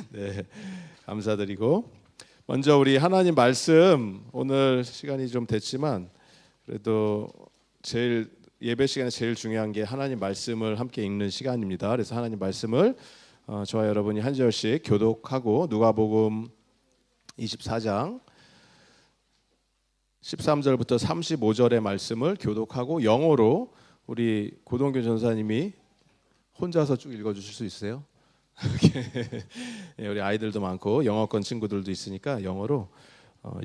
네, 감사드리고 먼저 우리 하나님 말씀 오늘 시간이 좀 됐지만 그래도 제일 예배 시간에 제일 중요한 게 하나님 말씀을 함께 읽는 시간입니다. 그래서 하나님 말씀을 저와 여러분이 한 절씩 교독하고 누가복음 24장 13절부터 35절의 말씀을 교독하고 영어로 우리 고동규 전사님이 혼자서 쭉 읽어주실 수 있어요? 우리 아이들도 많고 영어권 친구들도 있으니까 영어로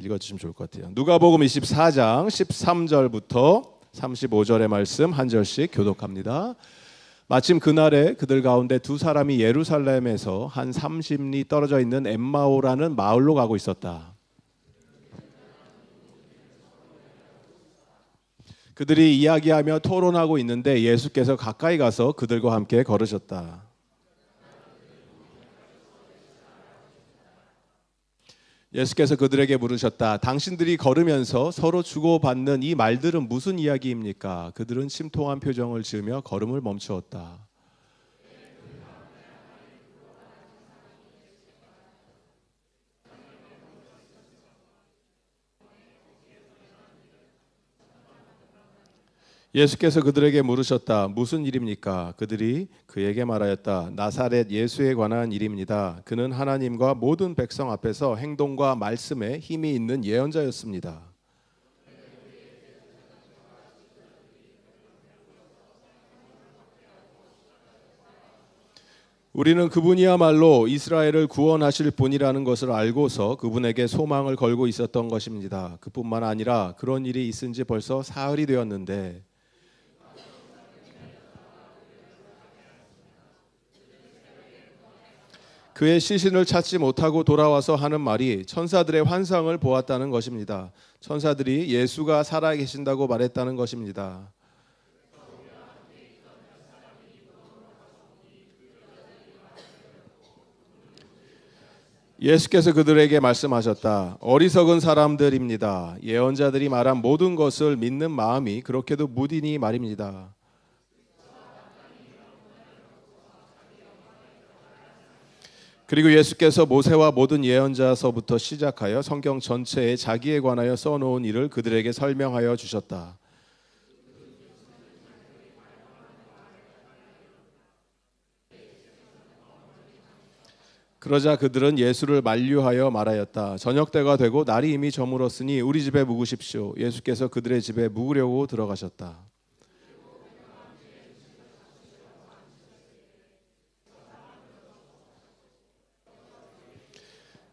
읽어주시면 좋을 것 같아요. 누가복음 24장 13절부터 35절의 말씀 한 절씩 교독합니다. 마침 그날에 그들 가운데 두 사람이 예루살렘에서 한 30리 떨어져 있는 엠마오라는 마을로 가고 있었다. 그들이 이야기하며 토론하고 있는데 예수께서 가까이 가서 그들과 함께 걸으셨다. 예수께서 그들에게 물으셨다. 당신들이 걸으면서 서로 주고받는 이 말들은 무슨 이야기입니까? 그들은 심통한 표정을 지으며 걸음을 멈추었다. 예수께서 그들에게 물으셨다. 무슨 일입니까? 그들이 그에게 말하였다. 나사렛 예수에 관한 일입니다. 그는 하나님과 모든 백성 앞에서 행동과 말씀에 힘이 있는 예언자였습니다. 우리는 그분이야말로 이스라엘을 구원하실 분이라는 것을 알고서 그분에게 소망을 걸고 있었던 것입니다. 그뿐만 아니라 그런 일이 있은 지 벌써 사흘이 되었는데 그의 시신을 찾지 못하고 돌아와서 하는 말이 천사들의 환상을 보았다는 것입니다. 천사들이 예수가 살아계신다고 말했다는 것입니다. 예수께서 그들에게 말씀하셨다. 어리석은 사람들입니다. 예언자들이 말한 모든 것을 믿는 마음이 그렇게도 무디니 말입니다. 그리고 예수께서 모세와 모든 예언자서부터 시작하여 성경 전체에 자기에 관하여 써놓은 일을 그들에게 설명하여 주셨다. 그러자 그들은 예수를 만류하여 말하였다. 저녁 때가 되고 날이 이미 저물었으니 우리 집에 묵으십시오. 예수께서 그들의 집에 묵으려고 들어가셨다.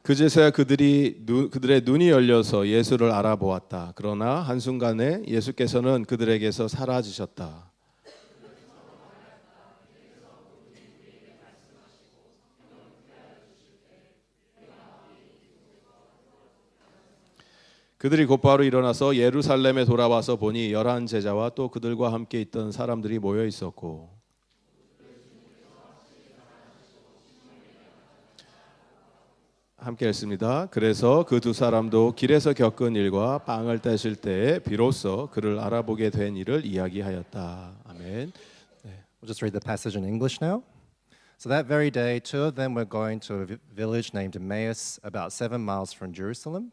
그제서야 그들의 눈이 열려서 예수를 알아보았다. 그러나 한순간에 예수께서는 그들에게서 사라지셨다. 그들이 곧바로 일어나서 예루살렘에 돌아와서 보니 11 제자와 또 그들과 함께 있던 사람들이 모여 있었고 함께 했습니다. 그래서 그 두 사람도 길에서 겪은 일과 빵을 떼실 때에 비로소 그를 알아보게 된 일을 이야기하였다. 아멘. We'll just read the passage in English now. So that very day, two of them were going to a village named Emmaus, about 7 miles from Jerusalem,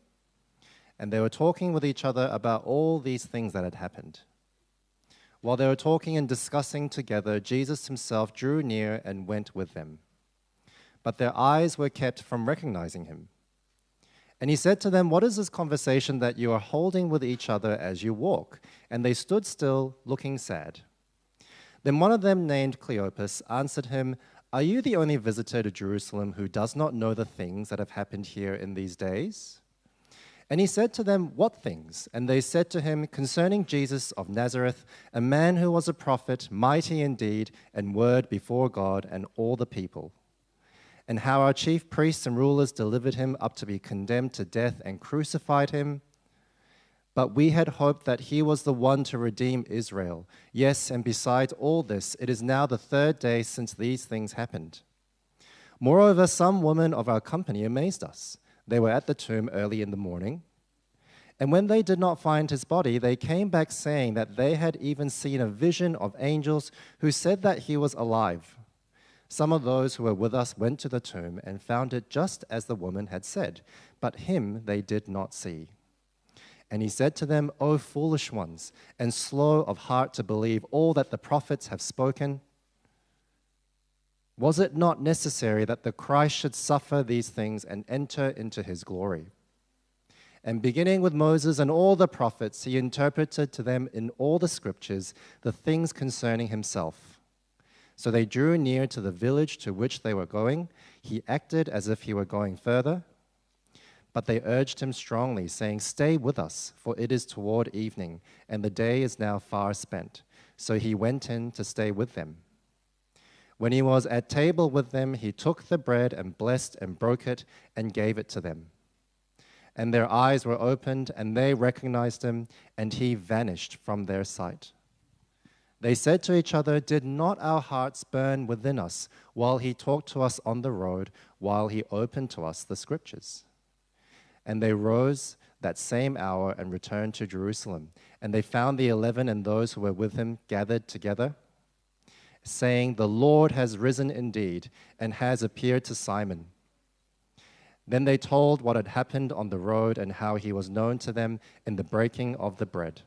and they were talking with each other about all these things that had happened. While they were talking and discussing together, Jesus himself drew near and went with them. But their eyes were kept from recognizing him. And he said to them, "What is this conversation that you are holding with each other as you walk?" And they stood still, looking sad. Then one of them, named Cleopas, answered him, "Are you the only visitor to Jerusalem who does not know the things that have happened here in these days?" And he said to them, "What things?" And they said to him, "Concerning Jesus of Nazareth, a man who was a prophet, mighty in deed and word before God and all the people. And how our chief priests and rulers delivered him up to be condemned to death and crucified him. But we had hoped that he was the one to redeem Israel. Yes, and besides all this, it is now the 3rd day since these things happened. Moreover, some women of our company amazed us. They were at the tomb early in the morning. And when they did not find his body, they came back saying that they had even seen a vision of angels who said that he was alive. Some of those who were with us went to the tomb and found it just as the woman had said, but him they did not see. And he said to them, O foolish ones, and slow of heart to believe all that the prophets have spoken. Was it not necessary that the Christ should suffer these things and enter into his glory? And beginning with Moses and all the prophets, he interpreted to them in all the scriptures the things concerning himself. So they drew near to the village to which they were going. He acted as if he were going further. But they urged him strongly, saying, Stay with us, for it is toward evening, and the day is now far spent. So he went in to stay with them. When he was at table with them, he took the bread and blessed and broke it and gave it to them. And their eyes were opened, and they recognized him, and he vanished from their sight. They said to each other, Did not our hearts burn within us while he talked to us on the road, while he opened to us the scriptures? And they rose that same hour and returned to Jerusalem. And they found the 11 and those who were with him gathered together, saying, The Lord has risen indeed and has appeared to Simon. Then they told what had happened on the road and how he was known to them in the breaking of the bread.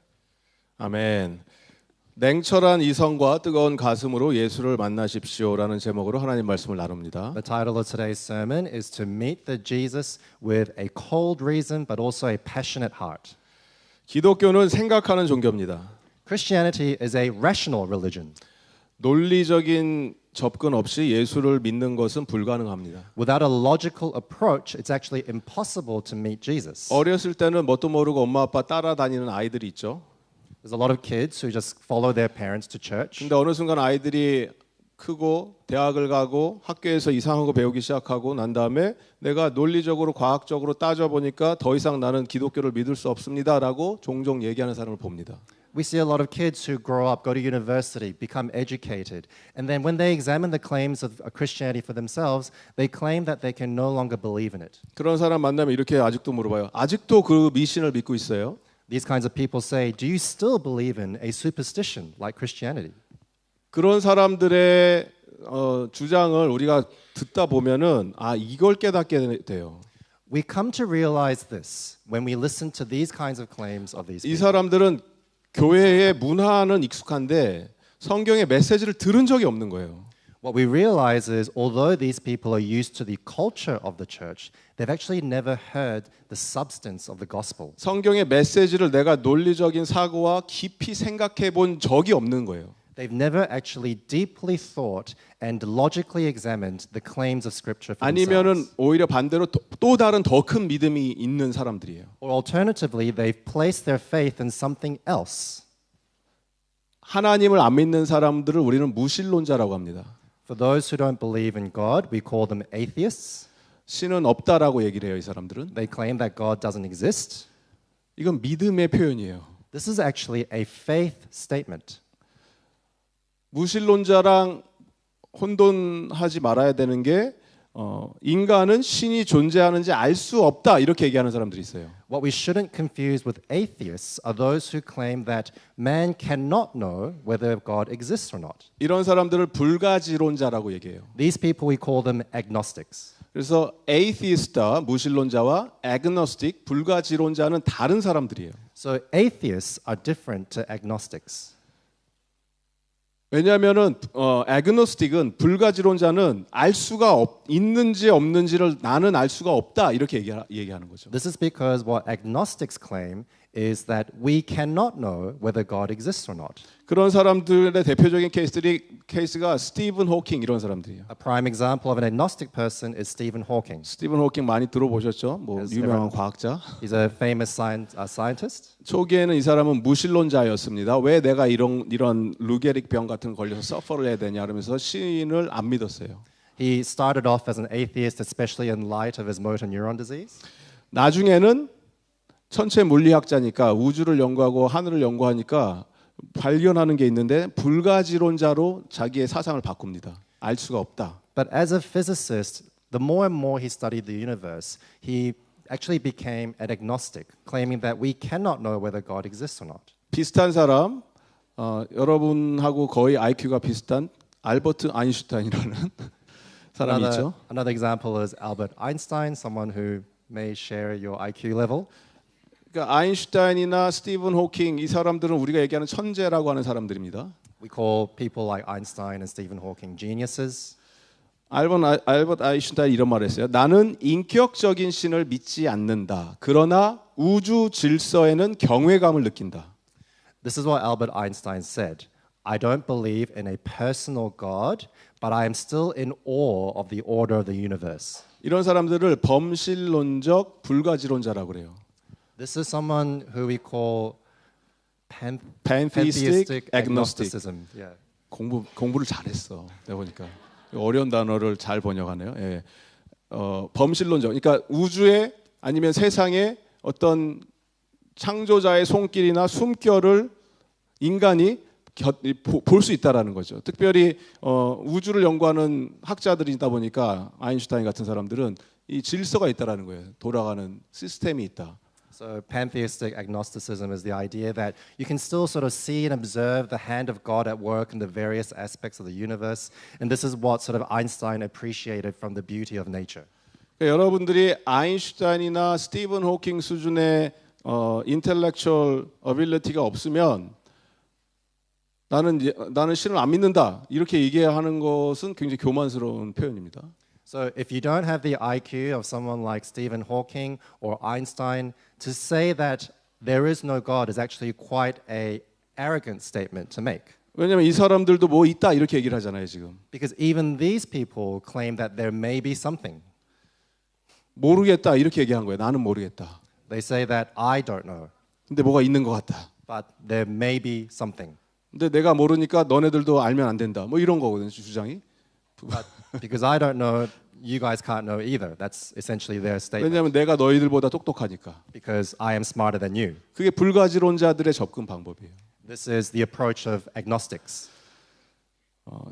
아멘. 냉철한 이성과 뜨거운 가슴으로 예수를 만나십시오라는 제목으로 하나님 말씀을 나눕니다. The title of today's sermon is to meet the Jesus with a cold reason but also a passionate heart. 기독교는 생각하는 종교입니다. Christianity is a rational religion. 논리적인 접근 없이 예수를 믿는 것은 불가능합니다. Without a logical approach, it's actually impossible to meet Jesus. 어렸을 때는 뭣도 모르고 엄마 아빠 따라다니는 아이들이 있죠. There's a lot of kids who just follow their parents to church. 근데 어느 순간 아이들이 크고 대학을 가고 학교에서 이상한 거 배우기 시작하고 난 다음에 내가 논리적으로 과학적으로 따져보니까 더 이상 나는 기독교를 믿을 수 없습니다라고 종종 얘기하는 사람을 봅니다. We see a lot of kids who grow up, go to university, become educated, and then when they examine the claims of Christianity for themselves, they claim that they can no longer believe in it. 그런 사람 만나면 이렇게 아직도 물어봐요. 아직도 그 미신을 믿고 있어요? These kinds of people say, do you still believe in a superstition like Christianity? 그런 사람들의 주장을 우리가 듣다 보면은 이걸 깨닫게 돼요. We come to realize this when we listen to these kinds of claims of these 이 people. 사람들은 교회의 문화는 익숙한데 성경의 메시지를 들은 적이 없는 거예요. What we realize is, although these people are used to the culture of the church, they've actually never heard the substance of the gospel. 성경의 메시지를 내가 논리적인 사고와 깊이 생각해 본 적이 없는 거예요. They've never actually deeply thought and logically examined the claims of Scripture for 아니면은 themselves. 오히려 반대로 또 다른 더 큰 믿음이 있는 사람들이에요. Or alternatively, they've placed their faith in something else. 하나님을 안 믿는 사람들을 우리는 무신론자라고 합니다. For those who don't believe in God, we call them atheists. 신은 없다라고 얘기를 해요, 이 사람들은. They claim that God doesn't exist. 이건 믿음의 표현이에요. This is actually a faith statement. 무신론자랑 혼돈하지 말아야 되는 게 인간은 신이 존재하는지 알 수 없다 이렇게 얘기하는 사람들이 있어요. What we shouldn't confuse with atheists are those who claim that man cannot know whether God exists or not. 이런 사람들을 불가지론자라고 얘기해요. These people, we call them agnostics. 그래서 atheist다 무신론자와 agnostic 불가지론자는 다른 사람들이에요. So atheists are different to agnostics. 왜냐하면은 agnostic은 불가지론자는 알 수가 있는지 없는지를 나는 알 수가 없다 이렇게 얘기하는 거죠. This is because what agnostics claim is that we cannot know whether God exists or not. 그런 사람들의 대표적인 케이스가 스티븐 호킹 이런 사람들이에요. A prime example of an agnostic person is Stephen Hawking. 스티븐 호킹 많이 들어보셨죠? 뭐 Yes, 유명한 everyone. 과학자. He's a famous scientist. 초기에는 이 사람은 무신론자였습니다. 왜 내가 이런 루게릭 병 같은 거 걸려서 서퍼를 해야 되냐 그러면서 신을 안 믿었어요. He started off as an atheist, especially in light of his motor neuron disease. 나중에는 천체 물리학자니까 우주를 연구하고 하늘을 연구하니까 발견하는 게 있는데 불가지론자로 자기의 사상을 바꿉니다. 알 수가 없다. But as a physicist, the more and more he studied the universe, he actually became an agnostic, claiming that we cannot know whether God exists or not. 비슷한 사람, 여러분하고 거의 IQ가 비슷한 알버트 아인슈타인이라는 사람이 있죠. Another example is Albert Einstein, someone who may share your IQ level. 그러니까 아인슈타인이나 스티븐 호킹 이 사람들은 우리가 얘기하는 천재라고 하는 사람들입니다. We call people like Einstein and Stephen Hawking geniuses. 알버트 아인슈타인 이런 말을 했어요. 나는 인격적인 신을 믿지 않는다. 그러나 우주 질서에는 경외감을 느낀다. This is what Albert Einstein said. I don't believe in a personal God, but I am still in awe of the order of the universe. 이런 사람들을 범실론적 불가지론자라고 그래요. This is someone who we call pantheistic agnostic. agnosticism. Yeah. 공부를 잘했어. 내가 보니까 어려운 단어를 잘 번역하네요. 예. 범실론적. 그러니까 우주에 아니면 세상에 어떤 창조자의 손길이나 숨결을 인간이 볼 수 있다라는 거죠. 특별히 우주를 연구하는 학자들이다 보니까 아인슈타인 같은 사람들은 이 질서가 있다라는 거예요. 돌아가는 시스템이 있다. So pantheistic agnosticism is the idea that you can still sort of see and observe the hand of God at work in the various aspects of the universe, and this is what sort of Einstein appreciated from the beauty of nature. 그러니까 여러분들이 아인슈타인이나 스티븐 호킹 수준의 intellectual ability가 없으면 나는 신을 안 믿는다 이렇게 얘기하는 것은 굉장히 교만스러운 표현입니다. So if you don't have the IQ of someone like Stephen Hawking or Einstein, to say that there is no God is actually quite a arrogant statement to make. 왜냐하면 이 사람들도 뭐 있다 이렇게 얘기를 하잖아요 지금. Because even these people claim that there may be something. 모르겠다 이렇게 얘기한 거예요. 나는 모르겠다. They say that I don't know, 근데 뭐가 있는 것 같다. but there may be something. 근데 내가 모르니까 너네들도 알면 안 된다. 뭐 이런 거거든요 주장이. But because I don't know, you guys can't know either. That's essentially their statement. 왜냐하면 내가 너희들보다 똑똑하니까. Because I am smarter than you. 그게 불가지론자들의 접근 방법이에요. This is the approach of agnostics.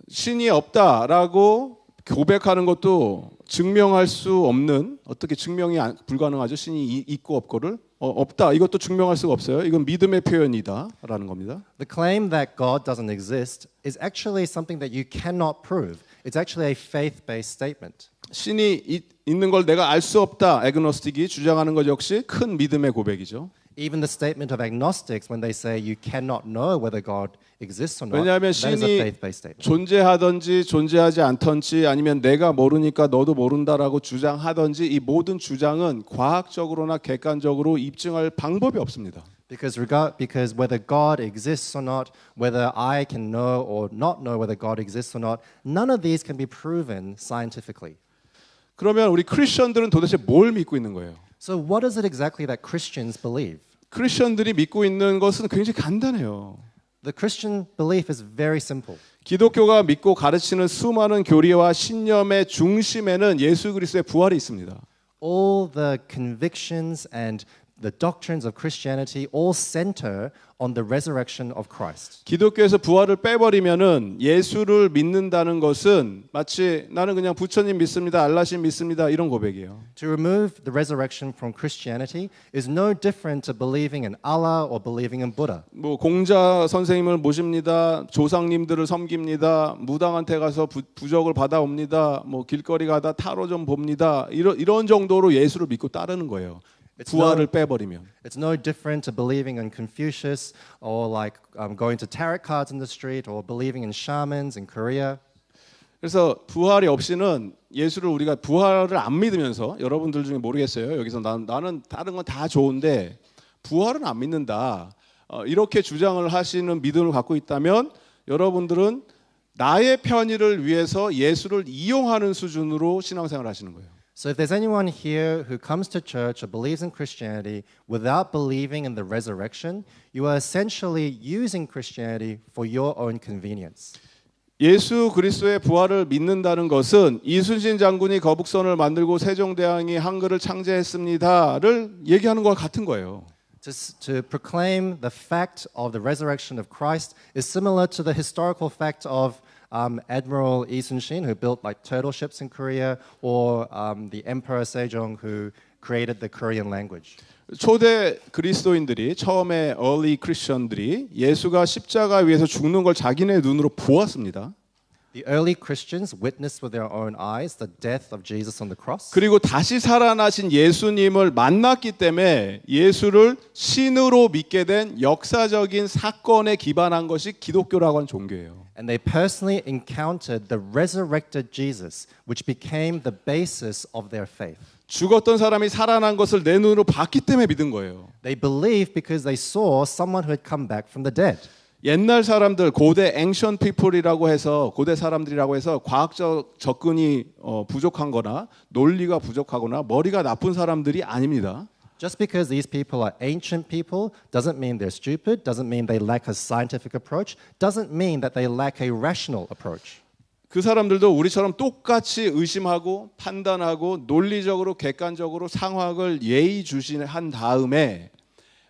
신이 없다라고 고백하는 것도 증명할 수 없는 어떻게 증명이 불가능하죠. 신이 있고 없고를 없다. 이것도 증명할 수가 없어요. 이건 믿음의 표현이다라는 겁니다. The claim that God doesn't exist is actually something that you cannot prove. It's actually a faith-based statement. 신이 있는 걸 내가 알 수 없다. 애그노스틱이 주장하는 것 역시 큰 믿음의 고백이죠. Even the statement of agnostics when they say you cannot know whether God exists or not, 왜냐하면 that is a 신이 faith-based statement. 존재하든지 존재하지 않던지 아니면 내가 모르니까 너도 모른다라고 주장하든지 이 모든 주장은 과학적으로나 객관적으로 입증할 방법이 없습니다. Because whether God exists or not, whether I can know or not know whether God exists or not, none of these can be proven scientifically. 그러면 우리 크리스천들은 도대체 뭘 믿고 있는 거예요? So what is it exactly that Christians believe? 크리스천들이 믿고 있는 것은 굉장히 간단해요. The Christian belief is very simple. 기독교가 믿고 가르치는 수많은 교리와 신념의 중심에는 예수 그리스도의 부활이 있습니다. All the convictions and the doctrines of Christianity all center on the resurrection of Christ. 기독교에서 부활을 빼버리면은 예수를 믿는다는 것은 마치 나는 그냥 부처님 믿습니다, 알라신 믿습니다 이런 고백이에요. To remove the resurrection from Christianity is no different to believing in Allah or believing in Buddha. 뭐 공자 선생님을 모십니다, 조상님들을 섬깁니다, 무당한테 가서 부적을 받아옵니다, 뭐 길거리 가다 타로 좀 봅니다 이런 정도로 예수를 믿고 따르는 거예요. 부활을 빼버리면. It's no different to believing in Confucius or like going to tarot cards in the street or believing in shamans in Korea. 그래서 부활이 없이는 예수를 우리가 부활을 안 믿으면서 여러분들 중에 모르겠어요. 여기서 나는 다른 건 다 좋은데 부활은 안 믿는다. 이렇게 주장을 하시는 믿음을 갖고 있다면 여러분들은 나의 편의를 위해서 예수를 이용하는 수준으로 신앙생활을 하시는 거예요. So if there's anyone here who comes to church or believes in Christianity without believing in the resurrection, you are essentially using Christianity for your own convenience. 예수 그리스도의 부활을 믿는다는 것은 이순신 장군이 거북선을 만들고 세종대왕이 한글을 창제했습니다를 얘기하는 것과 같은 거예요. To proclaim the fact of the resurrection of Christ is similar to the historical fact of Admiral Lee Sun-shin, who built like turtle ships in Korea, or the Emperor Sejong, who created the Korean language. 초대 그리스도인들이 처음에 early 크리스천들이 예수가 십자가 위에서 죽는 걸 자기네 눈으로 보았습니다. The early Christians witnessed with their own eyes the death of Jesus on the cross. 그리고 다시 살아나신 예수님을 만났기 때문에 예수를 신으로 믿게 된 역사적인 사건에 기반한 것이 기독교라고 하는 종교예요. And they personally encountered the resurrected Jesus, which became the basis of their faith. 죽었던 사람이 살아난 것을 내 눈으로 봤기 때문에 믿은 거예요. They believed because they saw someone who had come back from the dead. 옛날 사람들 고대 ancient people이라고 해서 고대 사람들이라고 해서 과학적 접근이 부족한거나 논리가 부족하거나 머리가 나쁜 사람들이 아닙니다. Just because these people are ancient people doesn't mean they're stupid, doesn't mean they lack a scientific approach, doesn't mean that they lack a rational approach. 그 사람들도 우리처럼 똑같이 의심하고 판단하고 논리적으로 객관적으로 상황을 예의주시한 다음에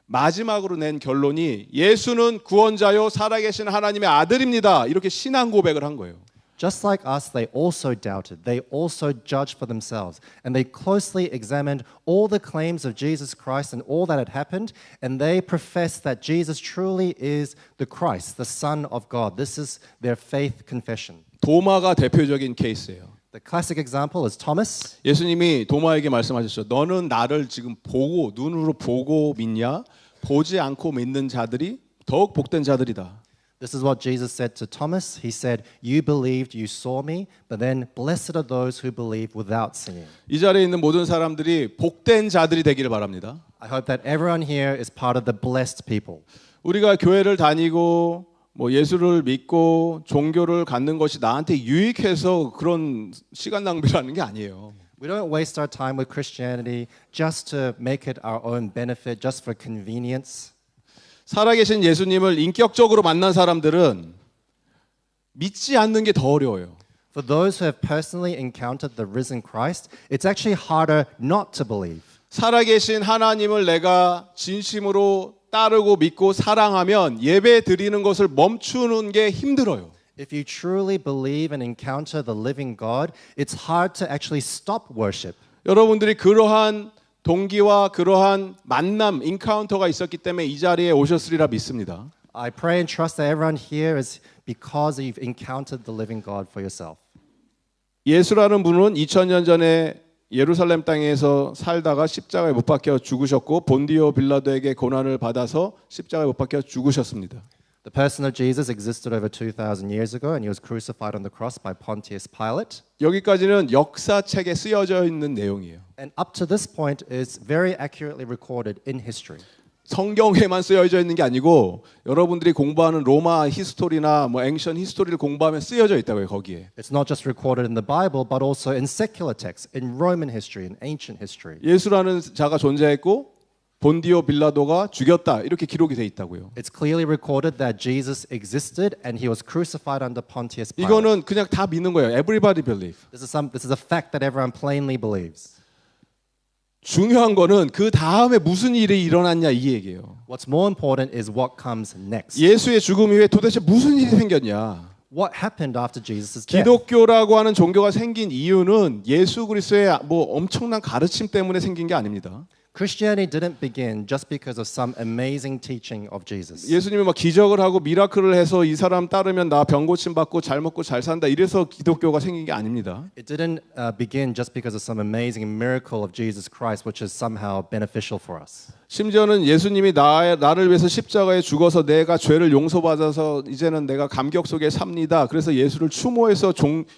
마지막으로 낸 결론이 예수는 구원자요 살아계신 하나님의 아들입니다. 이렇게 신앙 고백을 한 거예요. Just like us, they also doubted. They also judged for themselves. And they closely examined all the claims of Jesus Christ and all that had happened. And they professed that Jesus truly is the Christ, the Son of God. This is their faith confession. 도마가 대표적인 케이스예요. The classic example is Thomas. 예수님이 도마에게 말씀하셨죠. 너는 나를 지금 보고 눈으로 보고 믿냐? 보지 않고 믿는 자들이 더욱 복된 자들이다. This is what Jesus said to Thomas. He said, "You believed, you saw me, but then blessed are those who believe without seeing." 이 자리에 있는 모든 사람들이 복된 자들이 되기를 바랍니다. I hope that everyone here is part of the blessed people. 우리가 교회를 다니고 뭐 예수를 믿고 종교를 갖는 것이 나한테 유익해서 그런 시간 낭비라는 게 아니에요. We don't waste our time with Christianity just to make it our own benefit, just for convenience. 살아계신 예수님을 인격적으로 만난 사람들은 믿지 않는 게 더 어려워요. For those who have personally encountered the risen Christ, it's actually harder not to believe. 살아계신 하나님을 내가 진심으로 따르고 믿고 사랑하면 예배 드리는 것을 멈추는 게 힘들어요. If you truly believe and encounter the living God, it's hard to actually stop worship. 여러분들이 그러한 동기와 그러한 만남, 인카운터가 있었기 때문에 이 자리에 오셨으리라 믿습니다. I pray and trust that everyone here is because you've encountered the living God for yourself. 예수라는 분은 2000년 전에 예루살렘 땅에서 살다가 십자가에 못 박혀 죽으셨고 본디오 빌라도에게 고난을 받아서 십자가에 못 박혀 죽으셨습니다. The person of Jesus existed over 2,000 years ago and he was crucified on the cross by Pontius Pilate. 여기까지는 역사책에 쓰여져 있는 내용이에요. And up to this point is very accurately recorded in history. 성경에만 쓰여져 있는 게 아니고 여러분들이 공부하는 로마 히스토리나 뭐 앵션 히스토리를 공부하면 쓰여져 있다고요, 거기에. It's not just recorded in the Bible but also in secular texts, in Roman history, in ancient history. 예수라는 자가 존재했고 본디오 빌라도가 죽였다. 이렇게 기록이 돼 있다고요. It's clearly recorded that Jesus existed and he was crucified under Pontius Pilate. 이거는 그냥 다 믿는 거예요. Everybody believe. This is a fact that everyone plainly believes. 중요한 거는 그 다음에 무슨 일이 일어났냐 이 얘기예요. What's more important is what comes next. 예수의 죽음 이후에 도대체 무슨 일이 생겼냐? What happened after Jesus' death? 기독교라고 하는 종교가 생긴 이유는 예수 그리스도의 뭐 엄청난 가르침 때문에 생긴 게 아닙니다. Christianity didn't begin just because of some amazing teaching of Jesus. 예수님이 막 기적을 하고 미라클을 해서 이 사람 따르면 나 병 고침 받고 잘 먹고 잘 산다 이래서 기독교가 생긴 게 아닙니다. It didn't begin just because of some amazing miracle of Jesus Christ, which is somehow beneficial for us. 심지어는 예수님이 나를 위해서 십자가에 죽어서 내가 죄를 용서받아서 이제는 내가 감격 속에 삽니다. 그래서 예수를 추모해서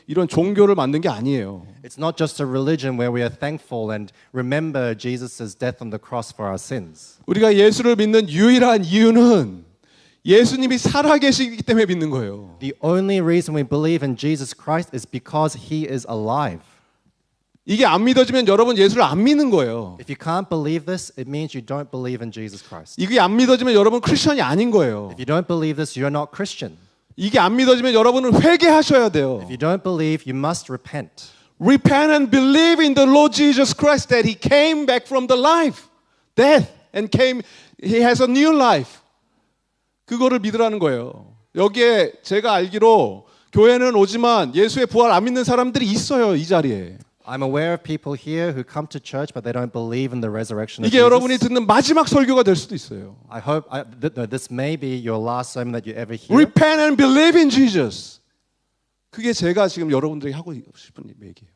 이런 종교를 만든 게 아니에요. It's not just a religion where we are thankful and remember Jesus' death on the cross for our sins. 우리가 예수를 믿는 유일한 이유는 예수님이 살아계시기 때문에 믿는 거예요. The only reason we believe in Jesus Christ is because he is alive. 이게 안 믿어지면 여러분 예수를 안 믿는 거예요. If you can't believe this, it means you don't believe in Jesus Christ. 이게 안 믿어지면 여러분 크리스천이 아닌 거예요. If you don't believe this, you're not Christian. 이게 안 믿어지면 여러분은 회개하셔야 돼요. If you don't believe, you must repent. Repent and believe in the Lord Jesus Christ that He came back from the life, death, and He has a new life. 그거를 믿으라는 거예요. 여기에 제가 알기로 교회는 오지만 예수의 부활 안 믿는 사람들이 있어요, 이 자리에. I'm aware of people here who come to church but they don't believe in the resurrection of 이게 여러분이 Jesus. 듣는 마지막 설교가 될 수도 있어요. I hope this may be your last sermon that you ever hear. Repent and believe in Jesus. 그게 제가 지금 여러분들에게 하고 싶은 얘기예요.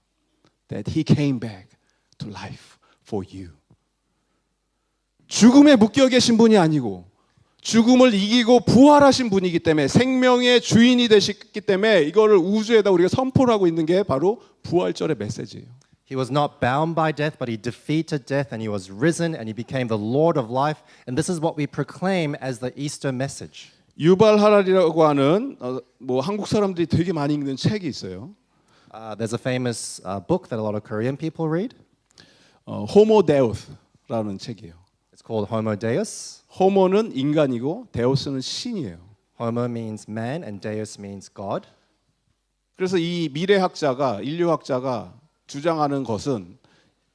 That he came back to life for you. 죽음에 묶여 계신 분이 아니고 죽음을 이기고 부활하신 분이기 때문에 생명의 주인이 되셨기 때문에 이거를 우주에다 우리가 선포를 하고 있는 게 바로 부활절의 메시지예요. He was not bound by death, but he defeated death and he was risen and he became the Lord of life. And this is what we proclaim as the Easter message. 유발 하랄이라고 하는 뭐 한국 사람들이 되게 많이 읽는 책이 있어요. There's a famous book that a lot of Korean people read. 호모 데우스라는 책이에요. It's called Homo Deus. 호모는 인간이고 데우스는 신이에요. Homo means man and Deus means God. 그래서 이 미래학자가 인류학자가 주장하는 것은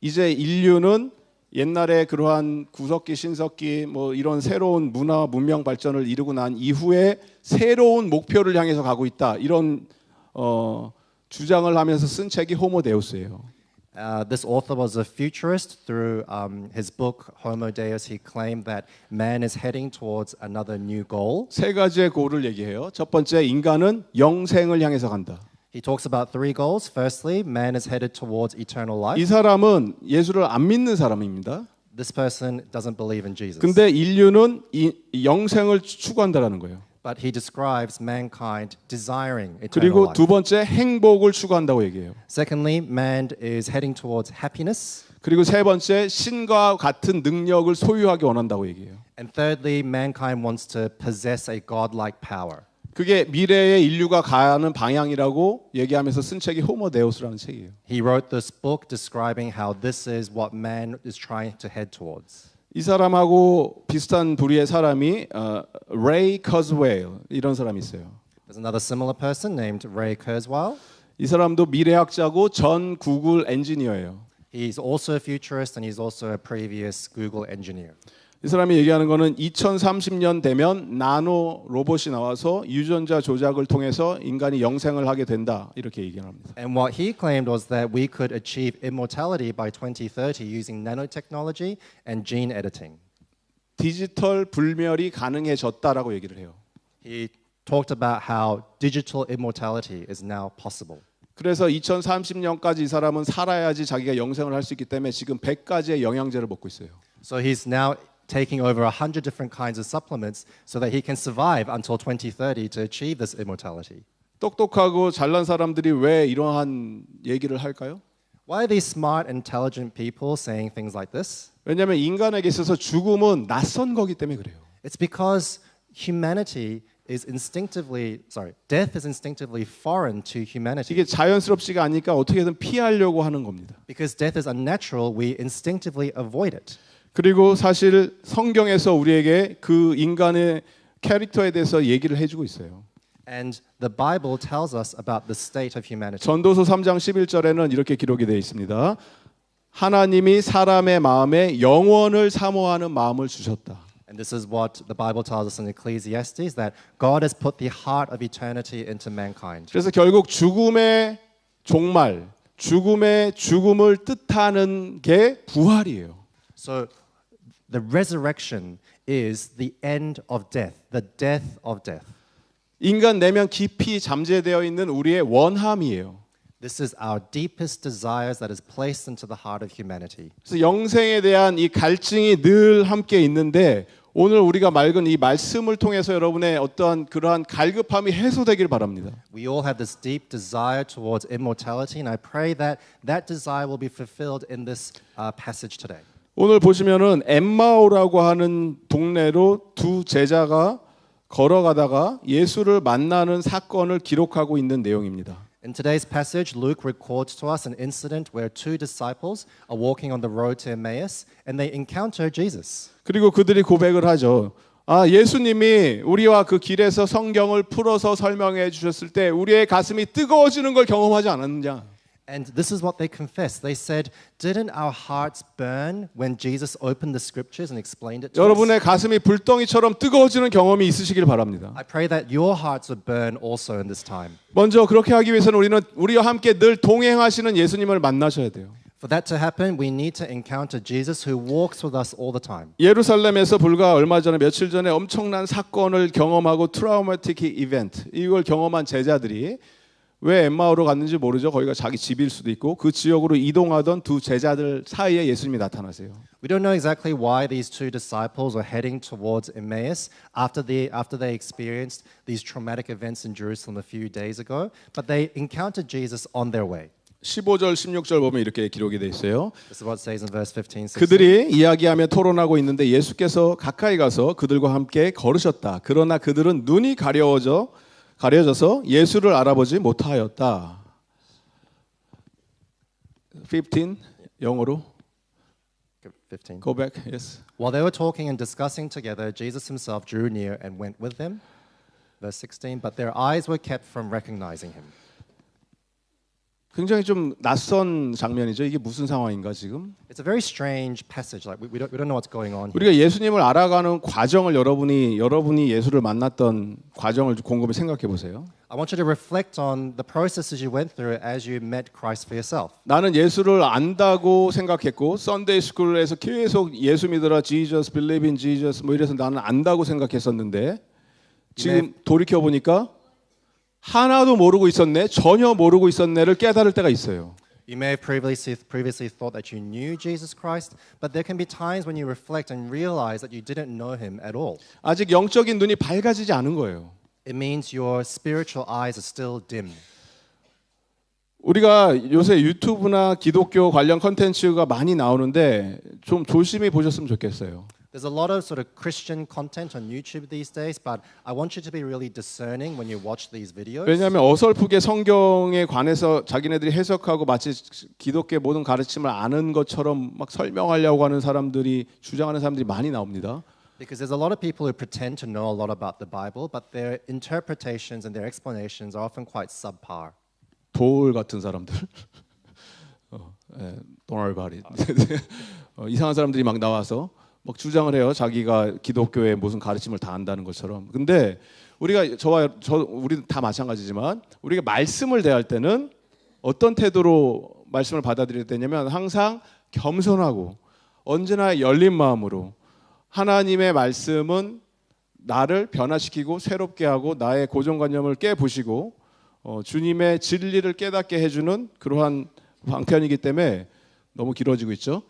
이제 인류는 옛날에 그러한 구석기, 신석기 뭐 이런 새로운 문화 문명 발전을 이루고 난 이후에 새로운 목표를 향해서 가고 있다. 이런 주장을 하면서 쓴 책이 호모 데우스예요. This author was a futurist. Through his book Homo Deus, he claimed that man is heading towards another new goal. 세 가지의 고를 얘기해요. 첫 번째, 인간은 영생을 향해서 간다. He talks about three goals. Firstly, man is headed towards eternal 이 life. 사람은 예수를 안 믿는 사람입니다. This person doesn't believe in Jesus. 근데 인류는 이 영생을 추구한다라는 거예요. But he describes mankind desiring eternal 그리고 life. 두 번째, 행복을 추구한다고 얘기해요. Secondly, man is heading towards happiness. 그리고 세 번째, 신과 같은 능력을 소유하기 원한다고 얘기해요. And thirdly, mankind wants to possess a godlike power. 그게 미래의 인류가 가는 방향이라고 얘기하면서 쓴 책이 호모 데우스라는 책이에요. He wrote this book describing how this is what man is trying to head towards. 이 사람하고 비슷한 부류의 사람이 레이 커즈웨일 이런 사람이 있어요. There's another similar person named Ray Kurzweil. 이 사람도 미래학자고 전 구글 엔지니어예요. He's also a futurist and he's also a previous Google engineer. 이 사람이 얘기하는 거는 2030년 되면 나노 로봇이 나와서 유전자 조작을 통해서 인간이 영생을 하게 된다 이렇게 얘기를 합니다. And what he claimed was that we could achieve immortality by 2030 using nanotechnology and gene editing. 디지털 불멸이 가능해졌다라고 얘기를 해요. He talked about how digital immortality is now possible. 그래서 2030년까지 이 사람은 살아야지 자기가 영생을 할 수 있기 때문에 지금 100가지의 영양제를 먹고 있어요. So he's now taking over 100 different kinds of supplements so that he can survive until 2030 to achieve this immortality. 똑똑하고 잘난 사람들이 왜 이러한 얘기를 할까요? Why are these smart, intelligent people saying things like this? 왜냐하면 인간에게 있어서 죽음은 낯선 거기 때문에 그래요. It's because death is instinctively foreign to humanity. 이게 자연스럽지가 않으니까 어떻게든 피하려고 하는 겁니다. Because death is unnatural, we instinctively avoid it. 그리고 사실 성경에서 우리에게 그 인간의 캐릭터에 대해서 얘기를 해주고 있어요. And the Bible tells us about the state of humanity. 전도서 3장 11절에는 이렇게 기록이 되어 있습니다. 하나님이 사람의 마음에 영원을 사모하는 마음을 주셨다. And this is what the Bible tells us in Ecclesiastes, that God has put the heart of eternity into mankind. 그래서 결국 죽음의 종말, 죽음의 죽음을 뜻하는 게 부활이에요. So the resurrection is the end of death, the death of death. 인간 내면 깊이 잠재되어 있는 우리의 원함이에요. This is our deepest desires that is placed into the heart of humanity. 그래서 영생에 대한 이 갈증이 늘 함께 있는데 오늘 우리가 맑은 이 말씀을 통해서 여러분의 어떠한 그러한 갈급함이 해소되길 바랍니다. We all have this deep desire towards immortality, and I pray that that desire will be fulfilled in this passage today. 오늘 보시면은 엠마오라고 하는 동네로 두 제자가 걸어가다가 예수를 만나는 사건을 기록하고 있는 내용입니다. In today's passage, Luke records to us an incident where two disciples are walking on the road to Emmaus and they encounter Jesus. 그리고 그들이 고백을 하죠. 아, 예수님이 우리와 그 길에서 성경을 풀어서 설명해 주셨을 때 우리의 가슴이 뜨거워지는 걸 경험하지 않았느냐? And this is what they confessed. They said, "Didn't our hearts burn when Jesus opened the scriptures and explained it to us?" 여러분의 가슴이 불덩이처럼 뜨거워지는 경험이 있으시길 바랍니다. I pray that your hearts would burn also in this time. 먼저 그렇게 하기 위해서는 우리는 우리와 함께 늘 동행하시는 예수님을 만나셔야 돼요. For that to happen, we need to encounter Jesus who walks with us all the time. 예루살렘에서 불과 얼마 전에 며칠 전에 엄청난 사건을 경험하고 트라우마틱 이벤트 이걸 경험한 제자들이 왜 엠마오로 갔는지 모르죠. 거기가 자기 집일 수도 있고 그 지역으로 이동하던 두 제자들 사이에 예수님이 나타나세요. We don't know exactly why these two disciples were heading towards Emmaus after they experienced these traumatic events in Jerusalem a few days ago, but they encountered Jesus on their way. 15절 16절 보면 이렇게 기록이 돼 있어요. This is what it says in verse 15, 16. 그들이 이야기하며 토론하고 있는데 예수께서 가까이 가서 그들과 함께 걸으셨다. 그러나 그들은 눈이 가려져서 예수를 알아보지 못하였다. 15 영어로 15. Go back. Yes. While they were talking and discussing together, Jesus himself drew near and went with them. Verse 16, but their eyes were kept from recognizing him. 굉장히 좀 낯선 장면이죠. 이게 무슨 상황인가 지금? It's a very strange passage. Like we don't know what's going on here. 우리가 예수님을 알아가는 과정을 여러분이 예수를 만났던 과정을 곰곰이 생각해 보세요. I want you to reflect on the processes you went through as you met Christ for yourself. 나는 예수를 안다고 생각했고 썬데이 스쿨에서 계속 예수 믿어라, Jesus, believe in Jesus 뭐 이래서 나는 안다고 생각했었는데 지금 돌이켜 보니까 하나도 모르고 있었네, 전혀 모르고 있었네를 깨달을 때가 있어요. You may have previously thought that you knew Jesus Christ, but there can be times when you reflect and realize that you didn't know him at all. 아직 영적인 눈이 밝아지지 않은 거예요. It means your spiritual eyes are still dim. 우리가 요새 유튜브나 기독교 관련 컨텐츠가 많이 나오는데 좀 조심히 보셨으면 좋겠어요. There's a lot of sort of Christian content on YouTube these days, but I want you to be really discerning when you watch these videos. 왜냐하면 어설프게 성경에 관해서 자기네들이 해석하고 마치 기독교의 모든 가르침을 아는 것처럼 막 설명하려고 하는 사람들이 주장하는 사람들이 많이 나옵니다. Because there's a lot of people who pretend to know a lot about the Bible, but their interpretations and their explanations are often quite subpar. 돌 같은 사람들. Don't worry about it. 이상한 사람들이 막 나와서 막 주장을 해요. 자기가 기독교의 무슨 가르침을 다 안다는 것처럼. 근데 우리가 우리 다 마찬가지지만 우리가 말씀을 대할 때는 어떤 태도로 말씀을 받아들여야 되냐면 항상 겸손하고 언제나 열린 마음으로 하나님의 말씀은 나를 변화시키고 새롭게 하고 나의 고정관념을 깨부시고 주님의 진리를 깨닫게 해주는 그러한 방편이기 때문에 너무 길어지고 있죠.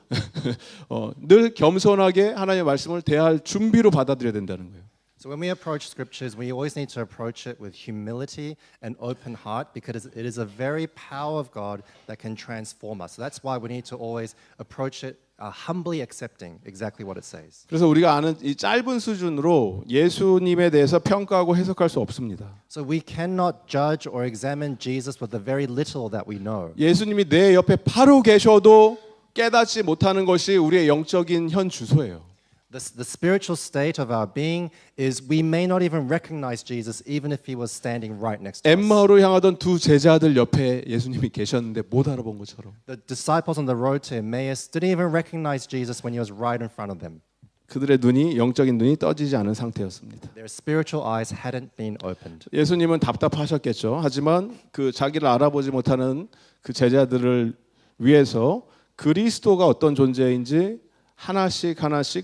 늘 겸손하게 하나님의 말씀을 대할 준비로 받아들여야 된다는 거예요. So when we approach scriptures, we always need to approach it with humility and open heart because it is a very power of God that can transform us. So that's why we need to always approach it humbly accepting exactly what it says. 그래서 우리가 아는 이 짧은 수준으로 예수님에 대해서 평가하고 해석할 수 없습니다. So we cannot judge or examine Jesus with the very little that we know. 예수님이 내 옆에 바로 계셔도 깨닫지 못하는 것이 우리의 영적인 현 주소예요. The spiritual state of our being is we may not even recognize Jesus even if he was standing right next to us. 엠마오로 향하던 두 제자들 옆에 예수님이 계셨는데 못 알아본 것처럼. The disciples on the road to Emmaus didn't even recognize Jesus when he was right in front of them. 그들의 눈이 영적인 눈이 떠지지 않은 상태였습니다. Their spiritual eyes hadn't been opened. 예수님은 답답하셨겠죠. 하지만 그 자기를 알아보지 못하는 그 제자들을 위해서 그리스도가 어떤 존재인지 하나씩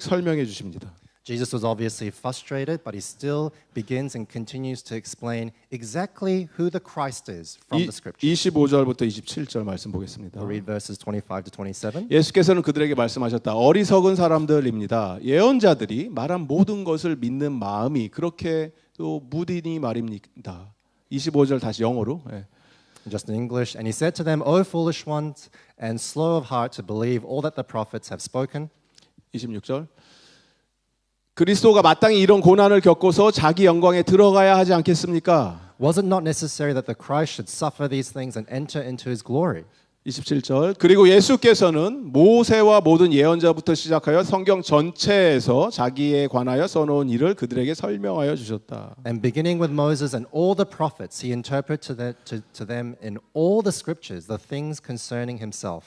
설명해 주십니다. Jesus was obviously frustrated, but he still begins and continues to explain exactly who the Christ is from the scripture. 25절부터 27절 말씀 보겠습니다. We'll read verses 25 to 27. 예수께서는 그들에게 말씀하셨다. 어리석은 사람들입니다. 예언자들이 말한 모든 것을 믿는 마음이 그렇게 또 무디니 말입니다. 25절 다시 영어로. 네. Just in English, and he said to them, O foolish ones, and slow of heart to believe all that the prophets have spoken. 26절. 그리스도가 마땅히 이런 고난을 겪고서 자기 영광에 들어가야 하지 않겠습니까? Was it not necessary that the Christ should suffer these things and enter into his glory? 27절. 그리고 예수께서는 모세와 모든 예언자부터 시작하여 성경 전체에서 자기에 관하여 써놓은 일을 그들에게 설명하여 주셨다. And beginning with Moses and all the prophets, he interpreted to them in all the scriptures the things concerning himself.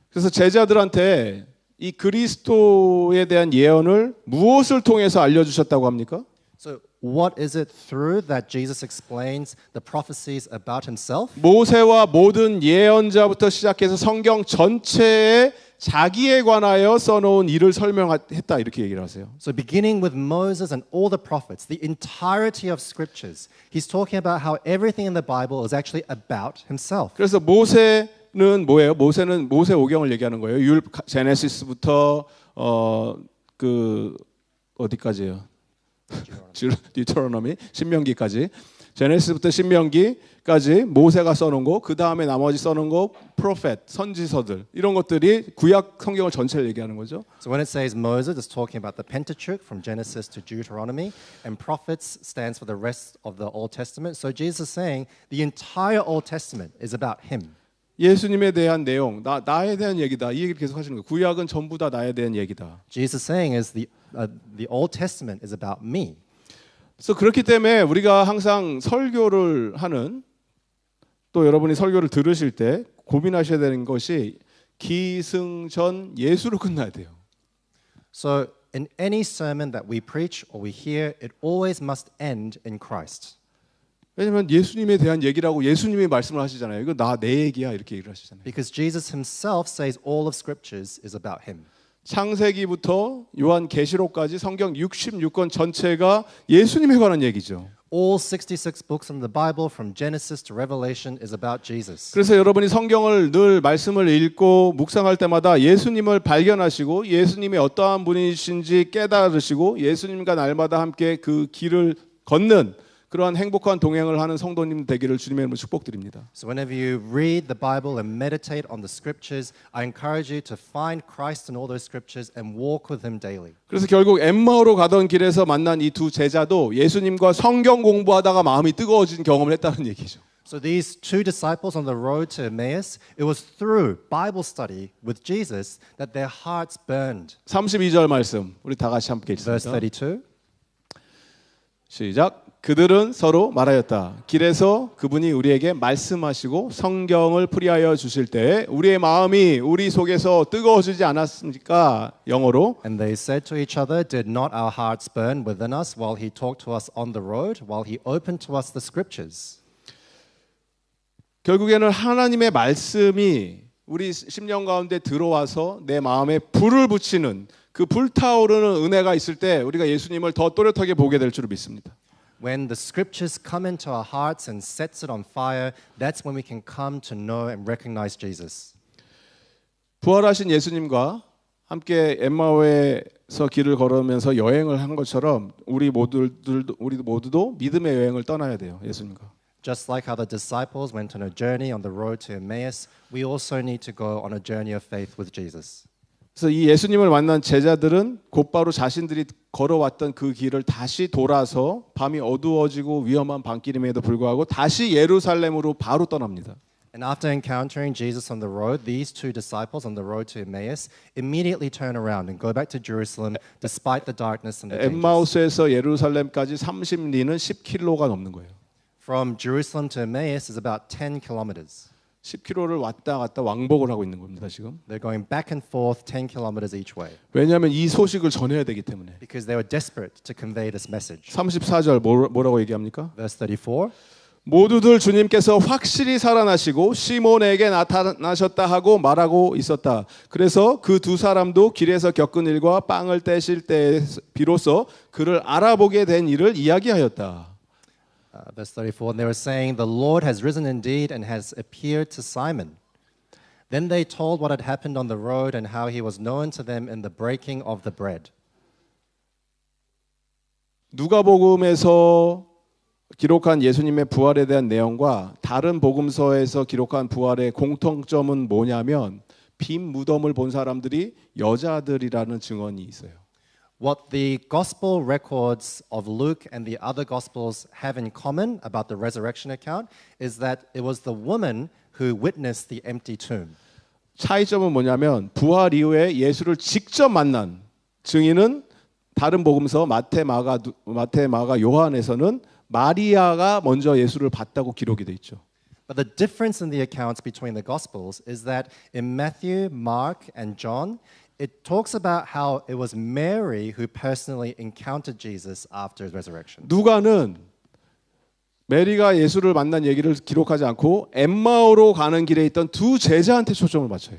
그래서 제자들한테 이 그리스도에 대한 예언을 무엇을 통해서 알려주셨다고 합니까? So what is it through that Jesus explains the prophecies about himself? 모세와 모든 예언자부터 시작해서 성경 전체에 자기에 관하여 써놓은 일을 설명했다 이렇게 얘기를 하세요. So beginning with Moses and all the prophets, the entirety of scriptures, he's talking about how everything in the Bible is actually about himself. 그래서 모세는 뭐예요? 모세는 모세 오경을 얘기하는 거예요. 제네시스부터 그 어디까지예요? 디우테로노미 신명기까지. 제네시스부터 신명기까지 모세가 써놓은 거, 그 다음에 나머지 써놓은 거, 프로페트, 선지서들 이런 것들이 구약 성경을 전체를 얘기하는 거죠. So when it says Moses, it's talking about the Pentateuch from Genesis to Deuteronomy, and prophets stands for the rest of the Old Testament. So Jesus is saying the entire Old Testament is about him. 예수님에 대한 내용, 나에 대한 얘기다. 이 얘기를 계속 하시는 거예요. 구약은 전부 다 나에 대한 얘기다. Jesus saying is the Old Testament is about me. 그래서 그렇기 때문에 우리가 항상 설교를 하는 또 여러분이 설교를 들으실 때 고민하셔야 되는 것이 기승전 예수로 끝나야 돼요. So in any sermon that we preach or we hear, it always must end in Christ. 왜냐하면 예수님에 대한 얘기라고 예수님이 말씀을 하시잖아요. 이거 내 얘기야 이렇게 얘기를 하시잖아요. Because Jesus himself says all of scriptures is about him. 창세기부터 요한계시록까지 성경 66권 전체가 예수님에 관한 얘기죠. All 66 books in the Bible from Genesis to Revelation is about Jesus. 그래서 여러분이 성경을 늘 말씀을 읽고 묵상할 때마다 예수님을 발견하시고 예수님이 어떠한 분이신지 깨달으시고 예수님과 날마다 함께 그 길을 걷는 그러한 행복한 동행을 하는 성도님 되기를 주님의 이름으로 축복드립니다. So whenever you read the Bible and meditate on the scriptures, I encourage you to find Christ in all those scriptures and walk with him daily. 그래서 결국 엠마오로 가던 길에서 만난 이 두 제자도 예수님과 성경 공부하다가 마음이 뜨거워진 경험을 했다는 얘기죠. So these two disciples on the road to Emmaus, it was through Bible study with Jesus that their hearts burned. 32절 말씀 우리 다 같이 함께 Verse 읽습니다. 32. 시작. 그들은 서로 말하였다. 길에서 그분이 우리에게 말씀하시고 성경을 풀이하여 주실 때 우리의 마음이 우리 속에서 뜨거워지지 않았습니까? 영어로. And they said to each other, Did not our hearts burn within us while he talked to us on the road, while he opened to us the scriptures? 결국에는 하나님의 말씀이 우리 심령 가운데 들어와서 내 마음에 불을 붙이는 그 불타오르는 은혜가 있을 때 우리가 예수님을 더 또렷하게 보게 될 줄 믿습니다. When the scriptures come into our hearts and sets it on fire, that's when we can come to know and recognize Jesus. 부활하신 예수님과 함께 엠마오에서 길을 걸으면서 여행을 한 것처럼 우리 모두도 믿음의 여행을 떠나야 돼요. 예수님과. Just like how the disciples went on a journey on the road to Emmaus, we also need to go on a journey of faith with Jesus. 그래서 이 예수님을 만난 제자들은 곧바로 자신들이 걸어왔던 그 길을 다시 돌아서 밤이 어두워지고 위험한 밤길임에도 불구하고 다시 예루살렘으로 바로 떠납니다. And after encountering Jesus on the road, these two disciples on the road to Emmaus immediately turn around and go back to Jerusalem despite the darkness and the dangers. 엠마우스에서 예루살렘까지 30리는 10km가 넘는 거예요. From Jerusalem to Emmaus is about 10 kilometers. 10km를 왔다 갔다 왕복을 하고 있는 겁니다, 지금. They're going back and forth 10 kilometers each way 왜냐하면 이 소식을 전해야 되기 때문에. because they were desperate to convey this message. 34절 뭐라고 얘기합니까? Verse 34. 모두들 주님께서 확실히 살아나시고 시몬에게 나타나셨다 하고 말하고 있었다. 그래서 그 두 사람도 길에서 겪은 일과 빵을 떼실 때 비로소 그를 알아보게 된 일을 이야기하였다. Verse 34, and they were saying, The Lord has risen indeed and has appeared to Simon. Then they told what had happened on the road and how he was known to them in the breaking of the bread. 누가복음에서 기록한 예수님의 부활에 대한 내용과 다른 복음서에서 기록한 부활의 공통점은 뭐냐면 빈 무덤을 본 사람들이 여자들이라는 증언이 있어요. What the gospel records of Luke and the other gospels have in common about the resurrection account is that it was the woman who witnessed the empty tomb. 차이점은 뭐냐면 부활 이후에 예수를 직접 만난 증인은 다른 복음서 마태, 마가, 요한에서는 마리아가 먼저 예수를 봤다고 기록이 돼 있죠. But the difference in the accounts between the gospels is that in Matthew, Mark, and John, it talks about how it was Mary who personally encountered Jesus after his resurrection. 누가는 메리가 예수를 만난 얘기를 기록하지 않고 엠마오로 가는 길에 있던 두 제자한테 초점을 맞춰요.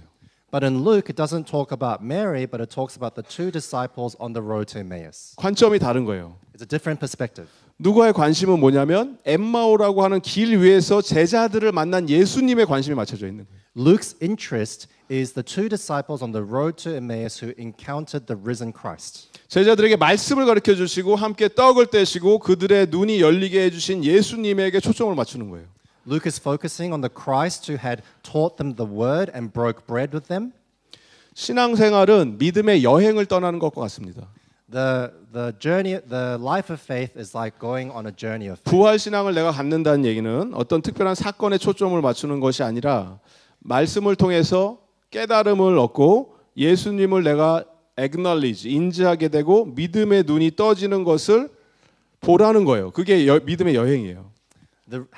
But in Luke, it doesn't talk about Mary, but it talks about the two disciples on the road to Emmaus. 관점이 다른 거예요. It's a different perspective. 누가의 관심은 뭐냐면 엠마오라고 하는 길 위에서 제자들을 만난 예수님의 관심이 맞춰져 있는 거예요. Luke's interest is the two disciples on the road to Emmaus who encountered the risen Christ. 제자들에게 말씀을 가르쳐 주시고 함께 떡을 떼시고 그들의 눈이 열리게 해주신 예수님에게 초점을 맞추는 거예요. Luke is focusing on the Christ who had taught them the word and broke bread with them. 신앙생활은 믿음의 여행을 떠나는 것과 같습니다. The life of faith is like going on a journey of faith. 부활 신앙을 내가 갖는다는 얘기는 어떤 특별한 사건에 초점을 맞추는 것이 아니라 말씀을 통해서 깨달음을 얻고 예수님을 내가 acknowledge, 인지하게 되고 믿음의 눈이 떠지는 것을 보라는 거예요. 그게 믿음의 여행이에요.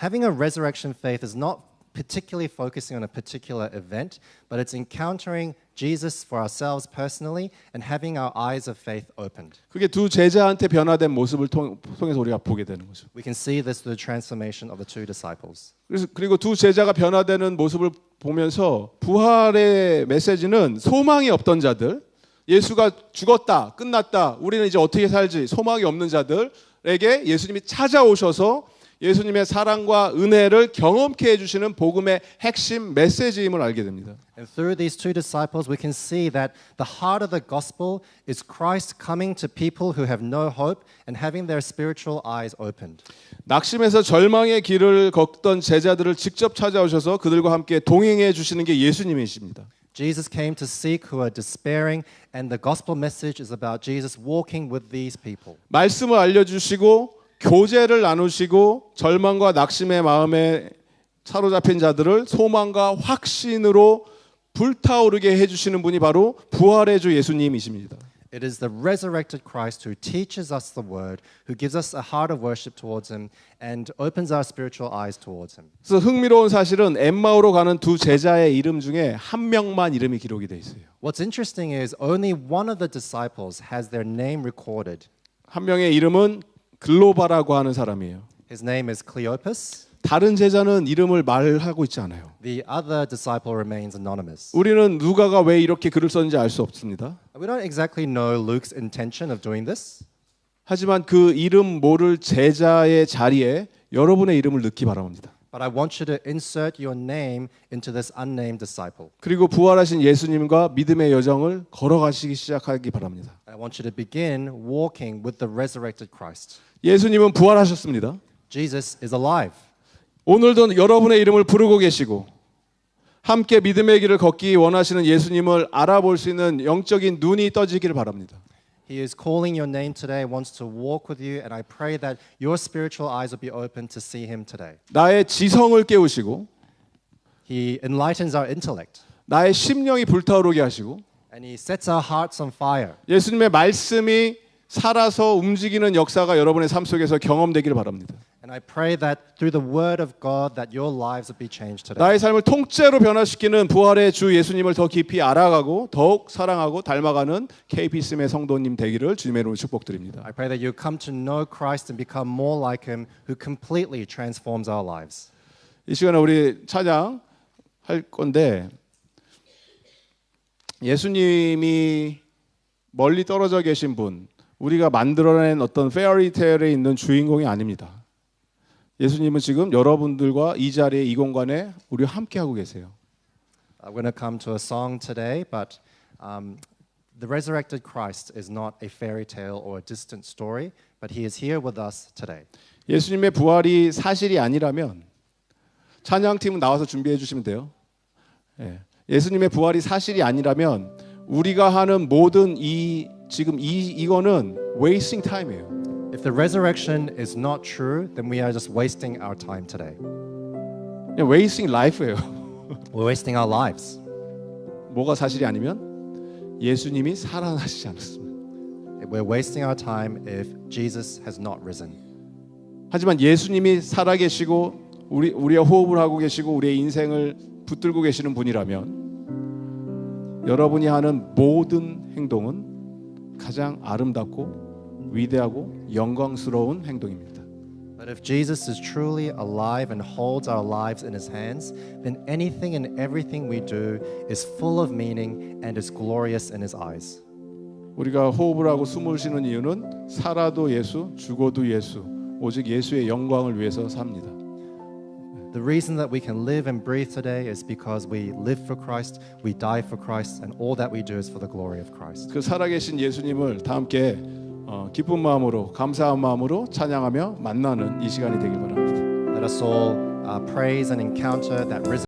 Having a resurrection faith is not particularly focusing on a particular event, but it's encountering Jesus for ourselves personally and having our eyes of faith opened. 그게 두 제자한테 변화된 모습을 통해서 우리가 보게 되는 거죠. We can see this through the transformation of the two disciples. 그리고 두 제자가 변화되는 모습을 보면서 부활의 메시지는 소망이 없던 자들, 예수가 죽었다, 끝났다, 우리는 이제 어떻게 살지, 소망이 없는 자들에게 예수님이 찾아오셔서 예수님의 사랑과 은혜를 경험케 해주시는 복음의 핵심 메시지임을 알게 됩니다. And through these two disciples, we can see that the heart of the gospel is Christ coming to people who have no hope and having their spiritual eyes opened. 낙심해서 절망의 길을 걷던 제자들을 직접 찾아오셔서 그들과 함께 동행해 주시는 게 예수님이십니다. Jesus came to seek who are despairing, and the gospel message is about Jesus walking with these people. 말씀을 알려주시고 교제를 나누시고 절망과 낙심의 마음에 사로잡힌 자들을 소망과 확신으로 불타오르게 해주시는 분이 바로 부활의 주 예수님이십니다. It is the resurrected Christ who teaches us the word, who gives us a heart of worship towards him and opens our spiritual eyes towards him. 그래서 흥미로운 사실은 엠마오로 가는 두 제자의 이름 중에 한 명만 이름이 기록이 돼 있어요. What's interesting is only one of the disciples has their name recorded. 한 명의 이름은 글로바라고 하는 사람이에요. His name is Cleopas. 다른 제자는 이름을 말하고 있지 않아요. The other disciple remains anonymous. 우리는 누가가 왜 이렇게 글을 썼는지 알 수 없습니다. We don't exactly know Luke's intention of doing this. 하지만 그 이름 모를 제자의 자리에 여러분의 이름을 넣기 바랍니다. But I want you to insert your name into this unnamed disciple. 그리고 부활하신 예수님과 믿음의 여정을 걸어가시기 시작하기 바랍니다. I want you to begin walking with the resurrected Christ. 예수님은 부활하셨습니다. Jesus is alive. 오늘도 여러분의 이름을 부르고 계시고 함께 믿음의 길을 걷기 원하시는 예수님을 알아볼 수 있는 영적인 눈이 떠지기를 바랍니다. He is calling your name today, wants to walk with you, and I pray that your spiritual eyes will be open to see him today. 나의 지성을 깨우시고 He enlightens our intellect, 나의 심령이 불타오르게 하시고 and he sets our hearts on fire. 예수님의 말씀이 살아서 움직이는 역사가 여러분의 삶 속에서 경험되기를 바랍니다. And I pray that through the word of God that your lives will be changed today. 나의 삶을 통째로 변화시키는 부활의 주 예수님을 더 깊이 알아가고 더욱 사랑하고 닮아가는 KBSM의 성도님 되기를 주님의 이름으로 축복드립니다. I pray that you come to know Christ and become more like him who completely transforms our lives. 이 시간에 우리 찬양 할 건데 예수님이 멀리 떨어져 계신 분, 우리가 만들어낸 어떤 페어리테일에 있는 주인공이 아닙니다. 예수님은 지금 여러분들과 이 자리에 이 공간에 우리와 함께 하고 계세요. I'm going to come to a song today, but the resurrected Christ is not a fairy tale or a distant story, but he is here with us today. 예수님의 부활이 사실이 아니라면 찬양팀은 나와서 준비해 주시면 돼요. 예수님의 부활이 사실이 아니라면 우리가 하는 모든 이거는 wasting time이에요. If the resurrection is not true, then we are just wasting our time today. 그냥 wasting life예요. We're wasting our lives. 뭐가 사실이 아니면 예수님이 살아나시지 않았습니다. We're wasting our time if Jesus has not risen. 하지만 예수님이 살아계시고 우리와 호흡을 하고 계시고 우리의 인생을 붙들고 계시는 분이라면 여러분이 하는 모든 행동은 가장 아름답고 위대하고 영광스러운 행동입니다. But if Jesus is truly alive and holds our lives in his hands, then anything and everything we do is full of meaning and is glorious in his eyes. 우리가 호흡을 하고 숨을 쉬는 이유는 살아도 예수, 죽어도 예수, 오직 예수의 영광을 위해서 삽니다. The reason that we can live and breathe today is because we live for Christ, we die for Christ, and all that we do is for the glory of Christ. 그 살아계신 예수님을 다 함께 기쁜 마음으로 감사한 마음으로 찬양하며 만나는 이 시간이 되길 바랍니다. Let us all praise and encounter that risen